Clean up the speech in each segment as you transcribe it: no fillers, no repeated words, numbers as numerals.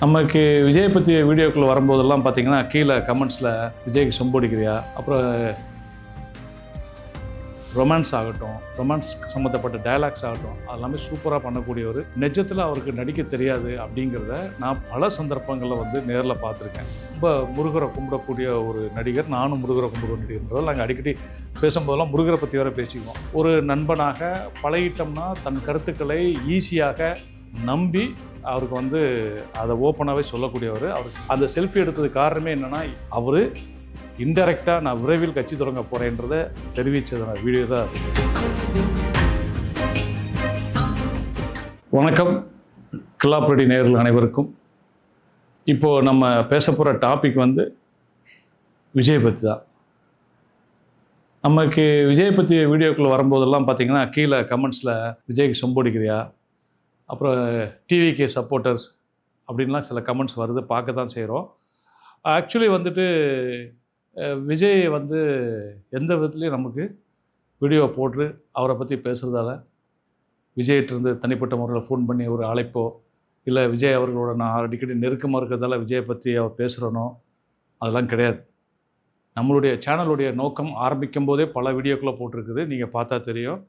நமக்கு விஜய் பற்றிய வீடியோக்குள்ளே வரும்போதெல்லாம் பார்த்தீங்கன்னா கீழே கமெண்ட்ஸில் விஜய்க்கு சொம்படிக்கிறியா, அப்புறம் ரொமான்ஸ் ஆகட்டும், ரொமான்ஸ் சம்மந்தப்பட்ட டயலாக்ஸ் ஆகட்டும், அதெல்லாமே சூப்பராக பண்ணக்கூடியவர். நிஜத்தில் அவருக்கு நடிக்க தெரியாது அப்படிங்கிறத நான் பல சந்தர்ப்பங்களில் வந்து நேரில் பார்த்துருக்கேன். ரொம்ப முருகரை கும்பிடக்கூடிய ஒரு நடிகர். நானும் முருகரை கும்பிடுற நடிகர்ன்றதால் நாங்கள் அடிக்கடி பேசும்போதெல்லாம் முருகரை பற்றி வேறு பேசிக்குவோம். ஒரு நண்பனாக பழகிட்டோம்னா தன் கருத்துக்களை ஈஸியாக நம்பி அவருக்கு வந்து அதை ஓப்பனாகவே சொல்லக்கூடியவர். அவருக்கு அந்த செல்ஃபி எடுத்தது காரணமே என்னென்னா, அவர் இன்டெரக்டாக நான் விரைவில் கட்சி தொடங்க போகிறேன்றதை தெரிவித்ததான வீடியோ தான். வணக்கம் கிளாப்ரெடி நேயர்கள் அனைவருக்கும். இப்போது நம்ம பேச போகிற டாபிக் வந்து விஜய் பற்றி தான். நமக்கு விஜய் பற்றி வீடியோக்குள்ளே வரும்போதெல்லாம் பார்த்திங்கன்னா கீழே கமெண்ட்ஸில் விஜய்க்கு சொம்படிக்கிறியா, அப்புறம் டிவிகே சப்போர்ட்டர்ஸ் அப்படின்லாம் சில கமெண்ட்ஸ் வருது, பார்க்க தான் செய்கிறோம். ஆக்சுவலி வந்துட்டு விஜய் வந்து எந்த விதத்துலேயும் நமக்கு வீடியோ போட்டு அவரை பற்றி பேசுகிறதால விஜய்கிட்டருந்து தனிப்பட்ட முறையில் ஃபோன் பண்ணி ஒரு அழைப்போ, இல்லை விஜய் அவர்களோட நான் அடிக்கடி நெருக்கமாக இருக்கிறதால விஜயை பற்றி அவர் பேசுகிறனோ அதெல்லாம் கிடையாது. நம்மளுடைய சேனலுடைய நோக்கம் ஆரம்பிக்கும் போதே பல வீடியோக்குள்ளே போட்டிருக்குது, நீங்கள் பார்த்தா தெரியும்.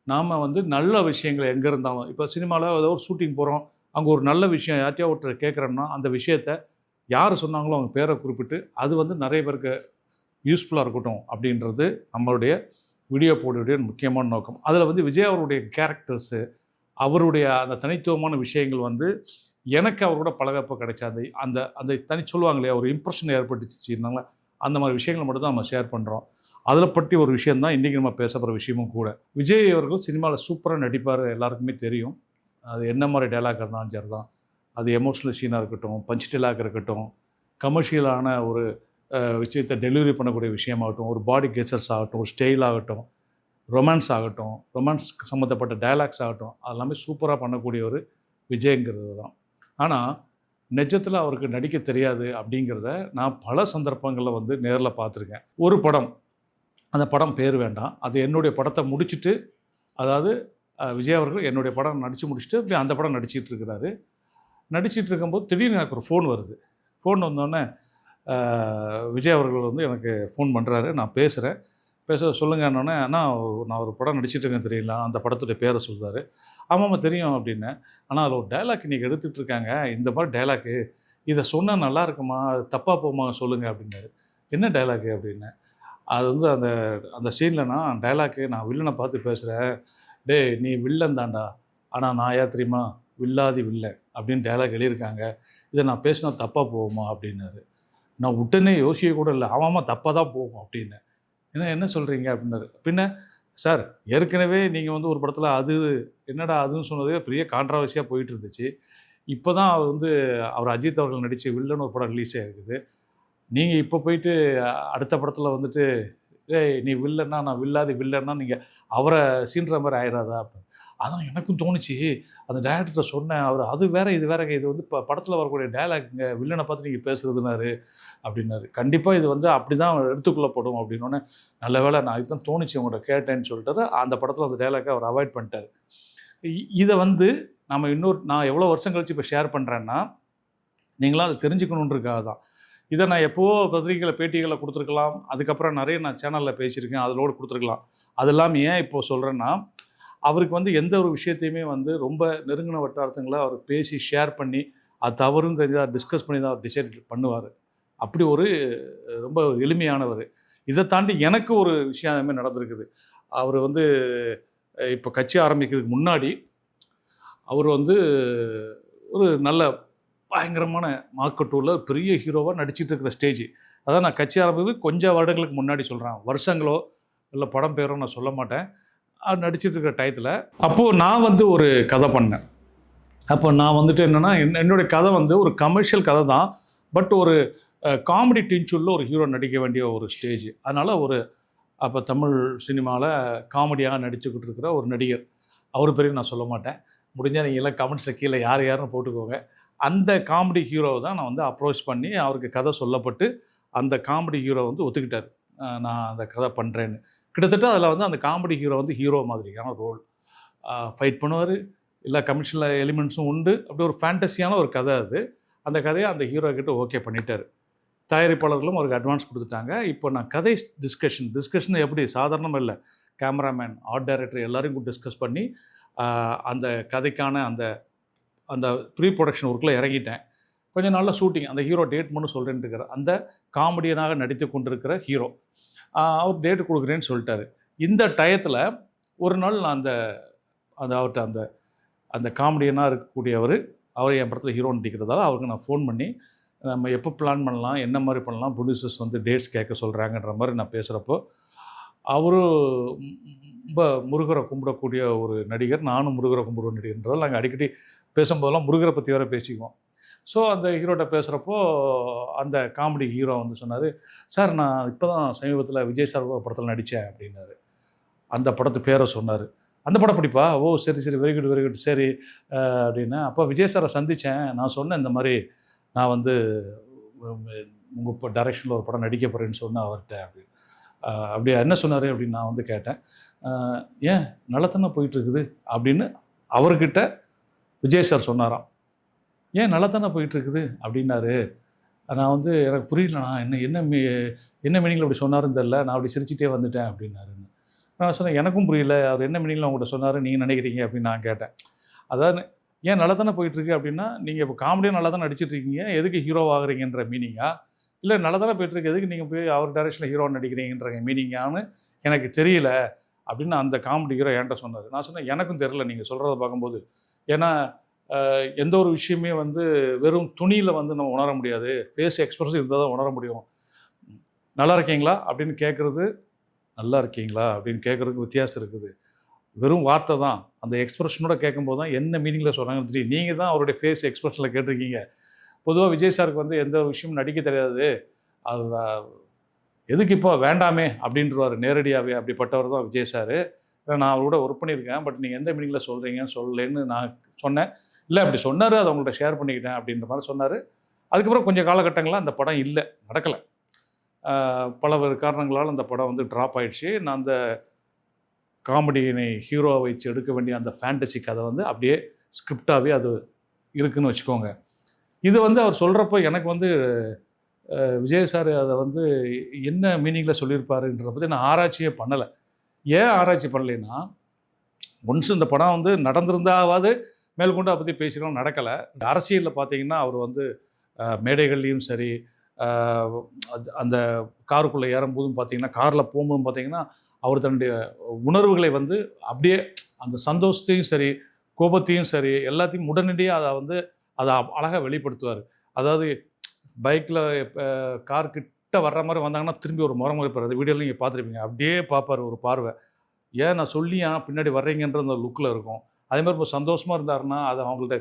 நாம் வந்து நல்ல விஷயங்கள் எங்கே இருந்தாலும், இப்போ சினிமாவில் ஏதோ ஒரு ஷூட்டிங் போகிறோம், அங்கே ஒரு நல்ல விஷயம் யார்ட்டையோ ஒருத்தர் கேட்குறோம்னா அந்த விஷயத்தை யார் சொன்னாங்களோ அவங்க பேரை குறிப்பிட்டு அது வந்து நிறைய பேருக்கு யூஸ்ஃபுல்லாக இருக்கட்டும் அப்படின்றது நம்மளுடைய வீடியோ போடுடைய முக்கியமான நோக்கம். அதில் வந்து விஜய் அவருடைய கேரக்டர்ஸு, அவருடைய அந்த தனித்துவமான விஷயங்கள் வந்து எனக்கு அவரோட பழகப்போ கிடைச்ச அந்த அந்த தனி சொல்லுவாங்க இல்லையா, ஒரு இம்ப்ரெஷன் ஏற்பட்டுச்சுனால அந்த மாதிரி விஷயங்களை மட்டும் தான் நம்ம ஷேர் பண்ணுறோம். அதில் பற்றி ஒரு விஷயந்தான் இன்றைக்கி நம்ம பேச போகிற விஷயமும் கூட. விஜய் அவர்கள் சினிமாவில் சூப்பராக நடிப்பார், எல்லாருக்குமே தெரியும். அது என்ன மாதிரி டைலாக் இருந்தாலும் சரி தான், அது எமோஷ்னல் சீனாக இருக்கட்டும், பஞ்ச் டைலாக் இருக்கட்டும், கமர்ஷியலான ஒரு விஷயத்தை டெலிவரி பண்ணக்கூடிய விஷயமாகட்டும், ஒரு பாடி கெச்சர்ஸ் ஆகட்டும், ஒரு ஸ்டைல் ஆகட்டும், ரொமான்ஸ் ஆகட்டும், ரொமான்ஸ் சம்மந்தப்பட்ட டைலாக்ஸ் ஆகட்டும், அதெல்லாமே சூப்பராக பண்ணக்கூடிய ஒரு விஜய்ங்கிறது தான். ஆனால் நிஜத்தில் அவருக்கு நடிக்க தெரியாது அப்படிங்கிறத நான் பல சந்தர்ப்பங்களில் வந்து நேரில் பார்த்துருக்கேன். ஒரு படம், அந்த படம் பேர் வேண்டாம், அது என்னுடைய படத்தை முடிச்சுட்டு, அதாவது விஜய் அவர்கள் என்னுடைய படம் நடித்து முடிச்சுட்டு அந்த படம் நடிச்சிட்டு இருக்கிறாரு. நடிச்சிட்டு இருக்கும்போது திடீர்னு எனக்கு ஒரு ஃபோன் வருது. ஃபோன் வந்தோடனே விஜய் அவர்கள் வந்து எனக்கு ஃபோன் பண்ணுறாரு. நான் பேசுகிறேன். சொல்லுங்கன்னொடனே, அண்ணா நான் ஒரு படம் நடிச்சிட்ருக்கேன் தெரியல, அந்த படத்துடைய பேரை சொல்கிறாரு. ஆமாம்மா தெரியும் அப்படின்னேன். ஆனால் அதில் ஒரு டைலாக் இன்றைக்கி எடுத்துகிட்ருக்காங்க, இந்த மாதிரி டைலாக்கு, இதை சொன்னால் நல்லா இருக்குமா, அது தப்பாக போமா சொல்லுங்கள் அப்படின்னாரு. என்ன டைலாக்கு அப்படின்னேன். அது வந்து அந்த அந்த சீனில் நான் டைலாக்கு, நான் வில்லனை பார்த்து பேசுகிறேன், டேய் நீ வில்லன் தான்டா, ஆனால் நான் யார் தெரியுமா, வில்லாதி வில்லன் அப்படின்னு டைலாக் எழுதியிருக்காங்க, இதை நான் பேசினா தப்பாக போகுமா அப்படின்னாரு. நான் உடனே யோசிக்க கூட இல்லை, ஆமாம்மா தப்பாக தான் போகும் அப்படின்னேன். என்ன சொல்கிறீங்க அப்படின்னாரு. பின்ன சார், ஏற்கனவே நீங்கள் வந்து ஒரு படத்தில் அது என்னடா அதுன்னு சொன்னதே பெரிய கான்ட்ரவர்சியாக போயிட்டு இருந்துச்சு. இப்போ தான் அவர் வந்து அஜித் அவர்கள் நடித்த வில்லன் ஒரு படம் ரிலீஸ் ஆகிருக்குது. நீங்கள் இப்போ போயிட்டு அடுத்த படத்தில் வந்துட்டு, ஏய் நீ வில்லன்னா நான் வில்லாதி வில்லன்னா நீங்கள் அவரை சீன்ற மாதிரி ஆயிடாதா அப்படின்னு. அதான் எனக்கும் தோணுச்சு, அந்த டைரக்டர்கிட்ட சொன்னேன், அவர் அது வேறு இது வேறுங்க, இது வந்து இப்போ படத்தில் வரக்கூடிய டைலாக்குங்க, வில்லனை பார்த்து நீங்கள் பேசுகிறதுனாரு அப்படின்னாரு. கண்டிப்பாக இது வந்து அப்படி தான் எடுத்துக்கொள்ளப்படும் அப்படின்னோடனே, நல்ல வேளை நான் இதுதான் தோணுச்சு உங்கள்கிட்ட கேட்டேன்னு சொல்லிட்டாரு. அந்த படத்தில் அந்த டைலாக்கை அவர் அவாய்ட் பண்ணிட்டார். இதை வந்து நம்ம நான் எவ்வளோ வருஷம் கழித்து இப்போ ஷேர் பண்ணுறேன்னா, நீங்களாம் அதை தெரிஞ்சுக்கணுன்றதுக்காக தான். இதை நான் எப்போவோ பத்திரிகையில் பேட்டிகளில் கொடுத்துருக்கலாம், அதுக்கப்புறம் நிறைய நான் சேனலில் பேசியிருக்கேன், அதிலோடு கொடுத்துருக்கலாம். அதெல்லாம் ஏன் இப்போது சொல்கிறேன்னா, அவருக்கு வந்து எந்த ஒரு விஷயத்தையுமே வந்து ரொம்ப நெருங்கின வட்டாரத்துங்களை அவர் பேசி ஷேர் பண்ணி, அது தவறுன்னு தெரிஞ்சால் டிஸ்கஸ் பண்ணி தான் அவர் டிசைட் பண்ணுவார். அப்படி ஒரு ரொம்ப எளிமையானவர். இதை தாண்டி எனக்கு ஒரு விஷயம் அதுமாதிரி நடந்திருக்குது. அவர் வந்து இப்போ கட்சி ஆரம்பிக்கிறதுக்கு முன்னாடி அவர் வந்து ஒரு நல்ல பயங்கரமான மார்க்கெட்டூரில் பெரிய ஹீரோவாக நடிச்சிட்டு இருக்கிற ஸ்டேஜ். அதான் நான் கட்சி ஆரம்பிக்கிறது கொஞ்சம் வருடங்களுக்கு முன்னாடி சொல்கிறேன், வருஷங்களோ இல்லை படம் பேரோ நான் சொல்ல மாட்டேன். நடிச்சிட்டு இருக்கிற டயத்தில் அப்போது நான் வந்து ஒரு கதை பண்ணேன். அப்போ நான் வந்துட்டு என்னென்னா, என்னுடைய கதை வந்து ஒரு கமர்ஷியல் கதை தான், பட் ஒரு காமெடி டின்ச்சுள்ள ஒரு ஹீரோ நடிக்க வேண்டிய ஒரு ஸ்டேஜ். அதனால் அப்போ தமிழ் சினிமாவில் காமெடியாக நடிச்சுக்கிட்டு இருக்கிற ஒரு நடிகர், அவர் பேரையும் நான் சொல்ல மாட்டேன், முடிஞ்சால் நீங்கள் எல்லாம் கமெண்ட்ஸில் கீழே யாருன்னு போட்டுக்கோங்க. அந்த காமெடி ஹீரோவை தான் நான் வந்து அப்ரோச் பண்ணி அவருக்கு கதை சொல்லப்பட்டு அந்த காமெடி ஹீரோ வந்து ஒத்துக்கிட்டார், நான் அந்த கதை பண்ணுறேன்னு. கிட்டத்தட்ட அதில் வந்து அந்த காமெடி ஹீரோ வந்து ஹீரோ மாதிரியான ரோல் ஃபைட் பண்ணுவார், எல்லா கமர்ஷியல் எலிமெண்ட்ஸும் உண்டு. அப்படி ஒரு ஃபேண்டஸியான ஒரு கதை அது. அந்த கதையை அந்த ஹீரோ கிட்ட ஓகே பண்ணிட்டார். தயாரிப்பாளர்களும் அவருக்கு அட்வான்ஸ் கொடுத்துட்டாங்க. இப்போ நான் கதை டிஸ்கஷன் எப்படி சாதாரணமாக இல்லை. கேமராமேன், ஆர்ட் டைரக்டர் எல்லாரையும் டிஸ்கஸ் பண்ணி அந்த கதைக்கான அந்த அந்த ப்ரீ ப்ரொடக்ஷன் ஒர்க்கில் இறங்கிட்டேன். கொஞ்சம் நாளில் ஷூட்டிங். அந்த ஹீரோ டேட் மட்டும் சொல்கிறேன்னு இருக்கிறார். அந்த காமெடியனாக நடித்து கொண்டிருக்கிற ஹீரோ அவர் டேட்டு கொடுக்குறேன்னு சொல்லிட்டாரு. இந்த டயத்தில் ஒரு நாள் நான் அவர்கிட்ட அந்த காமெடியனாக இருக்கக்கூடியவர், அவர் என் படத்தில் ஹீரோ நடிக்கிறதால அவருக்கு நான் ஃபோன் பண்ணி நம்ம எப்போ பிளான் பண்ணலாம், என்ன மாதிரி பண்ணலாம், ப்ரொடியூசர்ஸ் வந்து டேட்ஸ் கேட்க சொல்கிறாங்கன்ற மாதிரி நான் பேசுகிறப்போ, அவரும் ரொம்ப முருகரை கும்பிடக்கூடிய ஒரு நடிகர், நானும் முருகரை கும்பிடுற நடிகர்ன்றதால் நாங்கள் அடிக்கடி பேசும்போதெல்லாம் முருகரை பற்றி வேறு பேசிக்குவோம். ஸோ அந்த ஹீரோட்ட பேசுகிறப்போ அந்த காமெடி ஹீரோ வந்து சொன்னார், சார் நான் இப்போ தான் சமீபத்தில் விஜய் சார் படத்தில் நடித்தேன் அப்படின்னாரு. அந்த படத்து பேரை சொன்னார். அந்த படம் பிடிப்பா? ஓ சரி சரி, வெரி குட் வெரி குட், சரி அப்படின்னா, அப்போ விஜய் சாரை சந்தித்தேன், நான் சொன்னேன் இந்த மாதிரி நான் வந்து உங்கள் இப்போ டைரக்ஷனில் ஒரு படம் நடிக்க போகிறேன்னு சொன்னேன் அவர்கிட்ட அப்படின்னு. அப்படியா, என்ன சொன்னார் அப்படின்னு நான் வந்து கேட்டேன். ஏன் நல்லத்தானே போயிட்டுருக்குது அப்படின்னு அவர்கிட்ட விஜய் சார் சொன்னாராம். ஏன் நல்லத்தானே போயிட்டுருக்குது அப்படின்னாரு. நான் வந்து எனக்கு புரியலண்ணா, என்ன மீனிங்கில் அப்படி சொன்னாருன்னு தெரில, நான் அப்படி சிரிச்சிட்டே வந்துட்டேன் அப்படின்னாருன்னு. நான் சொன்னேன் எனக்கும் புரியல, அவர் என்ன மீனிங்கில் உங்கள்கிட்ட சொன்னார் நீங்கள் நினைக்கிறீங்க அப்படின்னு நான் கேட்டேன். அதாவது ஏன் நல்லா தானே போயிட்டுருக்கு அப்படின்னா, நீங்கள் இப்போ காமெடியாக நல்லா தானே நடிச்சிட்ருக்கீங்க, எதுக்கு ஹீரோ ஆகுறீங்கன்ற மீனிங்கா, இல்லை நல்லா தானே போயிட்டுருக்கு, எதுக்கு நீங்கள் போய் அவர் டைரக்ஷனில் ஹீரோ நடிக்கிறீங்கன்ற மீனிங்கான்னு எனக்கு தெரியல அப்படின்னு அந்த காமெடி ஹீரோ என்கிட்ட சொன்னார். நான் சொன்னேன் எனக்கும் தெரில நீங்கள் சொல்கிறத பார்க்கும்போது. ஏன்னா எந்த ஒரு விஷயமே வந்து வெறும் துணியில் வந்து நம்ம உணர முடியாது, ஃபேஸ் எக்ஸ்பிரஷன் இருந்தால் தான் உணர முடியும். நல்லா இருக்கீங்களா அப்படின்னு கேட்குறது, நல்லா இருக்கீங்களா அப்படின்னு கேட்குறதுக்கு வித்தியாசம் இருக்குது. வெறும் வார்த்தை தான், அந்த எக்ஸ்பிரஷனோட கேட்கும்போது தான் என்ன மீனிங்கில் சொல்கிறாங்கன்னு தெரியும். நீங்கள் தான் அவருடைய ஃபேஸ் எக்ஸ்பிரஷனில் கேட்டிருக்கீங்க. பொதுவாக விஜய் சாருக்கு வந்து எந்த ஒரு விஷயமும் நடிக்க தெரியாது, அது எதுக்கு இப்போ வேண்டாமே அப்படின்றவார் நேரடியாகவே. அப்படிப்பட்டவர் தான் விஜய் சார். நான் அவரோட ஒர்க் பண்ணியிருக்கேன், பட் நீங்கள் எந்த மீனிங்கில் சொல்கிறீங்கன்னு சொல்லலைன்னு நான் சொன்னேன். இல்லை அப்படி சொன்னார், அதை அவங்கள்ட்ட ஷேர் பண்ணிக்கிட்டேன் அப்படின்ற மாதிரி சொன்னார். அதுக்கப்புறம் கொஞ்சம் காலகட்டங்களாக அந்த படம் இல்லை, நடக்கலை. பல காரணங்களால் அந்த படம் வந்து ட்ராப் ஆகிடுச்சு. நான் அந்த காமெடியினை ஹீரோவை வச்சு எடுக்க வேண்டிய அந்த ஃபேண்டசி கதை வந்து அப்படியே ஸ்கிரிப்டாகவே அது இருக்குதுன்னு வச்சுக்கோங்க. இது வந்து அவர் சொல்கிறப்போ எனக்கு வந்து விஜய் சார் அதை வந்து என்ன மீனிங்கில் சொல்லியிருப்பாருன்றத பற்றி நான் ஆராய்ச்சியே பண்ணலை. ஏன் ஆராய்ச்சி பண்ணலைன்னா, ஒன்ஸ் இந்த படம் வந்து நடந்திருந்தாவது மேற்கொண்டு அதை பற்றி பேசிக்கலாம், நடக்கலை. இந்த அரசியலில் பார்த்தீங்கன்னா அவர் வந்து மேடைகள்லேயும் சரி, அந்த காருக்குள்ளே ஏறும்போதும் பார்த்தீங்கன்னா, காரில் போகும்போதும் பார்த்தீங்கன்னா, அவர் தன்னுடைய உணர்வுகளை வந்து அப்படியே அந்த சந்தோஷத்தையும் சரி, கோபத்தையும் சரி, எல்லாத்தையும் உடனடியாக அதை அழகாக வெளிப்படுத்துவார். அதாவது பைக்கில் கார்கிட்ட வர்ற மாதிரி வந்தாங்கன்னா திரும்பி ஒரு முறை முறைப்பார். அந்த வீடியோவில் நீங்கள் பார்த்துருப்பீங்க. அப்படியே பார்ப்பார் ஒரு பார்வை. ஏன் நான் சொல்லி ஏன் பின்னாடி வர்றீங்கன்ற அந்த லுக்கில் இருக்கும். அதேமாதிரி இப்போ சந்தோஷமாக இருந்தாருன்னா அதை அவங்கள்ட்ட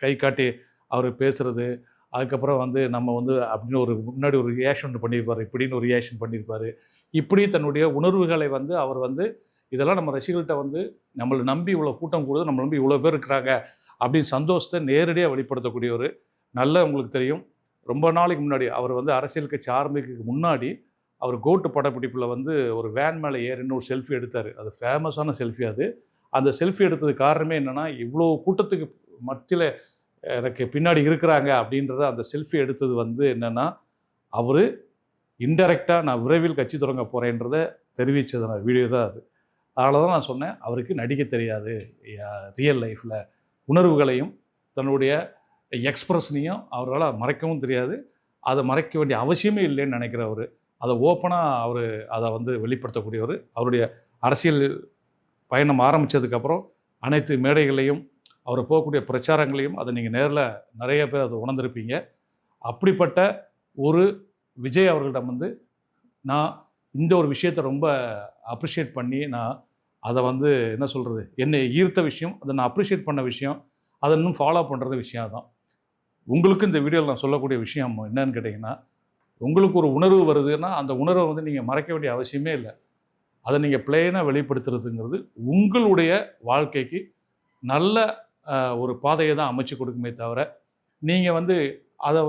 கை காட்டி அவர் பேசுகிறது, அதுக்கப்புறம் வந்து நம்ம வந்து அப்படின்னு ஒரு முன்னாடி ஒரு ரியாக்ஷன் பண்ணியிருப்பார், இப்படின்னு ஒரு ரியாக்ஷன் பண்ணியிருப்பார். இப்படி தன்னுடைய உணர்வுகளை வந்து அவர் வந்து இதெல்லாம் நம்ம ரசிகர்கள்ட்ட வந்து நம்மளை நம்பி இவ்வளோ கூட்டம் கூடுது, நம்மளை நம்பி இவ்வளோ பேர் இருக்கிறாங்க அப்படின்னு சந்தோஷத்தை நேரடியாக வெளிப்படுத்தக்கூடிய ஒரு நல்ல, உங்களுக்கு தெரியும் ரொம்ப நாளைக்கு முன்னாடி அவர் வந்து அரசியல் கட்சி ஆரம்பிக்கிறதுக்கு முன்னாடி அவர் கோட்டு படப்பிடிப்பில் வந்து ஒரு வேன் மேலே ஏறின்னு ஒரு செல்ஃபி எடுத்தார். அது ஃபேமஸான செல்ஃபி. அது அந்த செல்ஃபி எடுத்தது காரணமே என்னென்னா, இவ்வளோ கூட்டத்துக்கு மத்தியில் எனக்கு பின்னாடி இருக்கிறாங்க அப்படின்றத அந்த செல்ஃபி எடுத்தது வந்து என்னென்னா, அவர் இன்டெரக்டாக நான் விரைவில் கட்சி தொடங்க போகிறேன்றத தெரிவித்ததான வீடியோ தான் அது. அதனால தான் நான் சொன்னேன் அவருக்கு நடிக்க தெரியாது, ரியல் லைஃப்பில் உணர்வுகளையும் தன்னுடைய எக்ஸ்பிரஷனையும் அவரால் மறைக்கவும் தெரியாது, அதை மறைக்க வேண்டிய அவசியமே இல்லைன்னு நினைக்கிறவர். அதை ஓப்பனாக அவர் அதை வந்து வெளிப்படுத்தக்கூடியவர். அவருடைய அரசியல் பயணம் ஆரம்பித்ததுக்கப்புறம் அனைத்து மேடைகளையும் அவர் போகக்கூடிய பிரச்சாரங்களையும் அதை நீங்கள் நேரில் நிறைய பேர் அதை உணர்ந்திருப்பீங்க. அப்படிப்பட்ட ஒரு விஜய் அவர்களிடம் வந்து நான் இந்த ஒரு விஷயத்தை ரொம்ப அப்ரிஷியேட் பண்ணி, நான் அதை வந்து என்ன சொல்கிறது, என்னை ஈர்த்த விஷயம், அதை நான் அப்ரிஷியேட் பண்ண விஷயம், அதை இன்னும் ஃபாலோ பண்ணுறது விஷயம் தான். உங்களுக்கு இந்த வீடியோவில் நான் சொல்லக்கூடிய விஷயம் என்னன்னு கேட்டிங்கன்னா, உங்களுக்கு ஒரு உணர்வு வருதுன்னா அந்த உணர்வை வந்து நீங்கள் மறைக்க வேண்டிய அவசியமே இல்லை. அதை நீங்கள் பிளெயினாக வெளிப்படுத்துறதுங்கிறது உங்களுடைய வாழ்க்கைக்கு நல்ல ஒரு பாதையை தான் அமைச்சு கொடுக்குமே தவிர, நீங்கள் வந்து அதை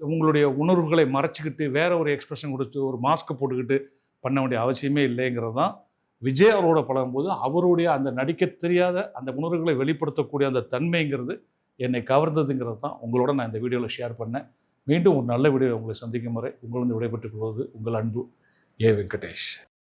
உங்களுடைய உணர்வுகளை மறைச்சிக்கிட்டு வேறு ஒரு எக்ஸ்பிரஷன் கொடுத்து ஒரு மாஸ்க்கை போட்டுக்கிட்டு பண்ண வேண்டிய அவசியமே இல்லைங்கிறது தான். விஜய் அவரோட பழகும்போது அவருடைய அந்த நடிக்க தெரியாத அந்த உணர்வுகளை வெளிப்படுத்தக்கூடிய அந்த தன்மைங்கிறது என்னை கவர்ந்ததுங்கிறது தான் உங்களோட நான் இந்த வீடியோவில் ஷேர் பண்ணேன். மீண்டும் ஒரு நல்ல வீடியோ உங்களை சந்திக்கும் வரை உங்களிருந்து விடைபெற்றுக் கொள்வது உங்கள் அன்பு ஏ. வெங்கடேஷ்.